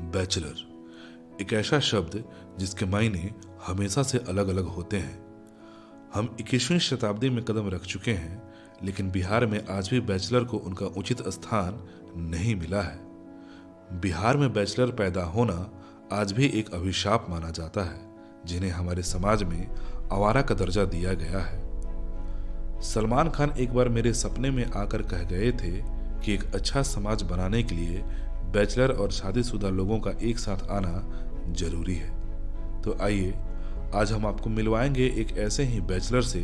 Bachelor एक ऐसा शब्द जिसके मायने हमेशा से अलग अलग होते हैं। हम 21वीं शताब्दी में कदम रख चुके हैं, लेकिन बिहार में आज भी बैचलर को उनका उचित स्थान नहीं मिला है। बिहार में बैचलर पैदा होना आज भी एक अभिशाप माना जाता है, जिन्हें हमारे समाज में आवारा का दर्जा दिया गया है। सलमान खान एक बार मेरे सपने में आकर कह गए थे कि एक अच्छा समाज बनाने के लिए बैचलर और शादीशुदा लोगों का एक साथ आना जरूरी है। तो आइए आज हम आपको मिलवाएंगे एक ऐसे ही बैचलर से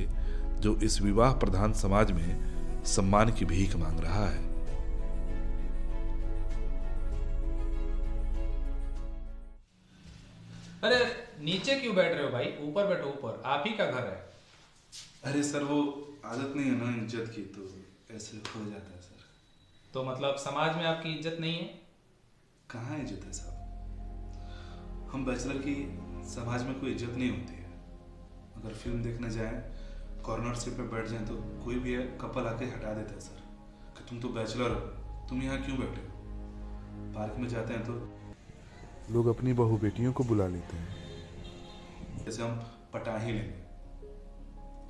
जो इस विवाह प्रधान समाज में सम्मान की भीख मांग रहा है। अरे नीचे क्यों बैठ रहे हो भाई? ऊपर बैठो, ऊपर आप ही का घर है। अरे सर, वो आदत नहीं है ना इज्जत की, तो ऐसे हो जाता है सर। तो मतलब समाज में आपकी इज्जत नहीं है? कहाँ इज्जत है साहब? हम बैचलर की समाज में कोई इज्जत नहीं होती है। अगर फिल्म देखने जाएं, कॉर्नर सीट पे बैठ जाएं तो कोई भी कपल आके हटा देता है सर कि तुम तो बैचलर हो, तुम यहाँ क्यों बैठे हो। पार्क में जाते हैं तो लोग अपनी बहू बेटियों को बुला लेते हैं। जैसे हम पटा ही लेंगे।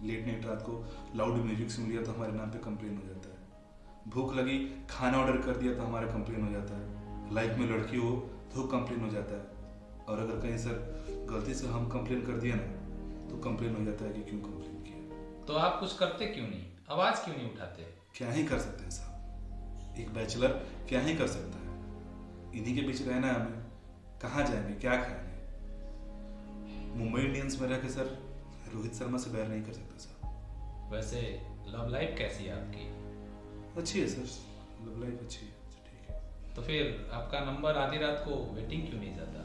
लेट नाइट रात को लाउड म्यूजिक सुन लिया तो हमारे नाम पे कंप्लेन हो जाता है। भूख लगी, खाना ऑर्डर कर दिया तो हमारा कंप्लेन हो जाता है। लाइफ में लड़की हो तो कंप्लेन हो जाता है। और अगर कहीं सर गलती से हम कंप्लेन कर दिया ना, तो कंप्लेन हो जाता है कि क्यों कंप्लेन किया। तो आप कुछ करते क्यों नहीं? आवाज क्यों नहीं उठाते? क्या ही कर सकते हैं साहब, एक बैचलर क्या ही कर सकता है। इन्हीं के बीच रहना है हमें। कहाँ जाएंगे, क्या खाएंगे? मुंबई इंडियंस में रह के सर रोहित शर्मा से बैर नहीं कर सकता साहब। वैसे लव लाइफ कैसी है आपकी? अच्छी है सर, लव लाइफ अच्छी है। ठीक है। तो फिर आपका नंबर आधी रात को वेटिंग क्यों नहीं जाता?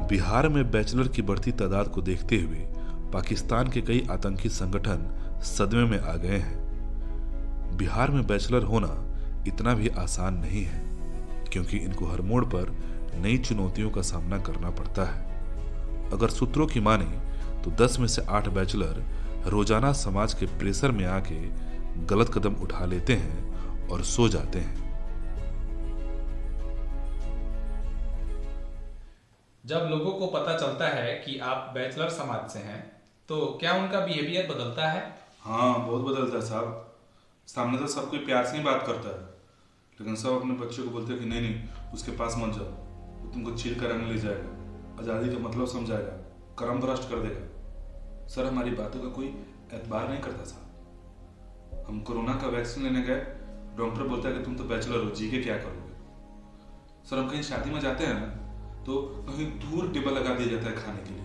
बिहार में बैचलर की बढ़ती तादाद को देखते हुए पाकिस्तान के कई आतंकी संगठन सदमे में आ गए हैं। बिहार में बैचलर होना इतना भी आसान नहीं है, क्योंकि इनको हर मोड़ पर नई चुनौतियों का सामना करना पड़ता है। अगर सूत्रों की माने तो 10 में से 8 बैचलर रोजाना समाज के प्रेशर में आके गलत कदम उठा लेते हैं और सो जाते हैं। जब लोगों को पता चलता है कि आप बैचलर समाज से हैं, तो क्या उनका बिहेवियर बदलता है? हाँ, बहुत बदलता है साहब। सामने तो सब कोई प्यार से ही बात करता है, लेकिन सब अपने बच्चों को बोलते हैं कि नहीं, उसके पास मत जाओ, वो तुमको चिल कराने ले जाएगा, आज़ादी का मतलब समझाएगा, करम भ्रष्ट कर देगा। सर, हमारी बातों का कोई एतबार नहीं करता साहब। हम कोरोना का वैक्सीन लेने गए, डॉक्टर बोलता है कि तुम तो बैचलर हो, जी के क्या करोगे। सर, हम कहीं शादी में जाते हैं ना, तो कहीं दूर टेबल लगा दिया जाता है खाने के लिए।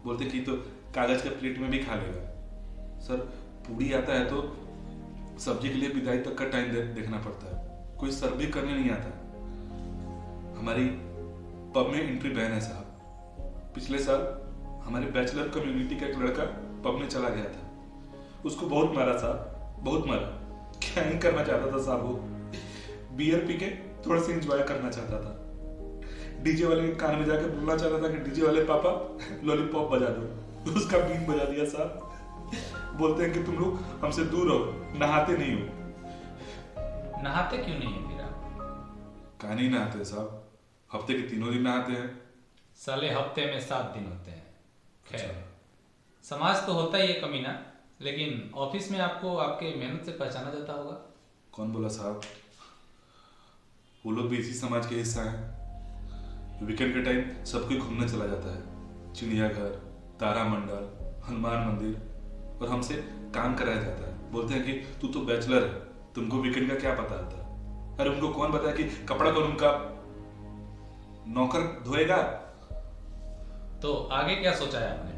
बोलते कि तो कागज के प्लेट में भी खा लेगा। सर, पूरी आता है तो सब्जी के लिए विदाई तक का टाइम देखना पड़ता है। कोई सर्व भी करने नहीं आता। हमारी पब में एंट्री बैन है साहब। पिछले साल हमारे बैचलर कम्युनिटी का एक लड़का पब में चला गया था। उसको बहुत मारा साहब, बहुत मारा। क्या ही करना चाहता था साहब, वो बियर पी के थोड़ा सा एंजॉय करना चाहता था। डीजे वाले के कान में जाके बोलना चाहता था कि डीजे वाले पापा लॉलीपॉप बजा दो। उसका बीन बजा दिया साहब। बोलते हैं कि तुम लोग हमसे दूर रहो, नहाते नहीं हो। नहाते क्यों नहीं है फिर आप? कहाँ नहीं नहाते साहब, हफ्ते के 3 दिन नहाते हैं। साले हफ्ते में 7 दिन होते हैं। खैर, अच्छा। समाज तो होता ही है कमीना, लेकिन ऑफिस में आपको आपके मेहनत से पहचाना जाता होगा। कौन बोला साहब? वो लोग भी इसी समाज के हिस्सा हैं। वीकेंड के टाइम सब कोई घूमने चला जाता है, चिड़ियाघर, तारामंडल, हनुमान मंदिर, और हमसे काम कराया जाता है। बोलते हैं कि तू तो बैचलर है, तुमको वीकेंड का क्या पता होता है। अरे उनको कौन बताया कि कपड़ा कौन उनका नौकर धोएगा। तो आगे क्या सोचा है आपने?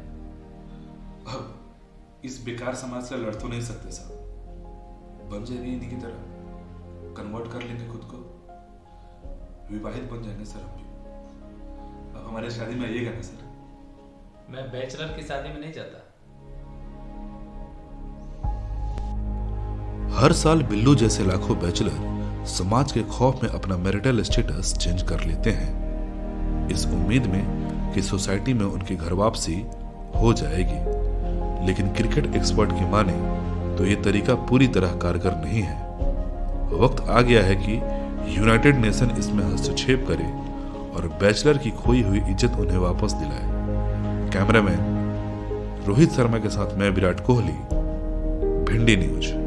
अब इस बेकार समाज से लड़ तो नहीं सकते साहब। बन जाएंगे इन्हीं की तरह, कन्वर्ट कर लेंगे खुद को, विवाहित बन जाएंगे सर हम भी। अब हमारे शादी में आइएगा ना सर। मैं बैचलर की शादी में नहीं जाता। हर साल बिल्लू जैसे लाखों बैचलर समाज के खौफ में अपना मैरिटल स्टेटस चेंज कर लेते हैं, इस उम्मीद में कि सोसाइटी में उनकी घर वापसी हो जाएगी। लेकिन क्रिकेट एक्सपर्ट की माने तो ये तरीका पूरी तरह कारगर नहीं है। वक्त आ गया है कि यूनाइटेड नेशन इसमें हस्तक्षेप करे और बैचलर की खोई हुई इज्जत उन्हें वापस दिलाए। कैमरामैन रोहित शर्मा के साथ मैं विराट कोहली, भिंडी न्यूज।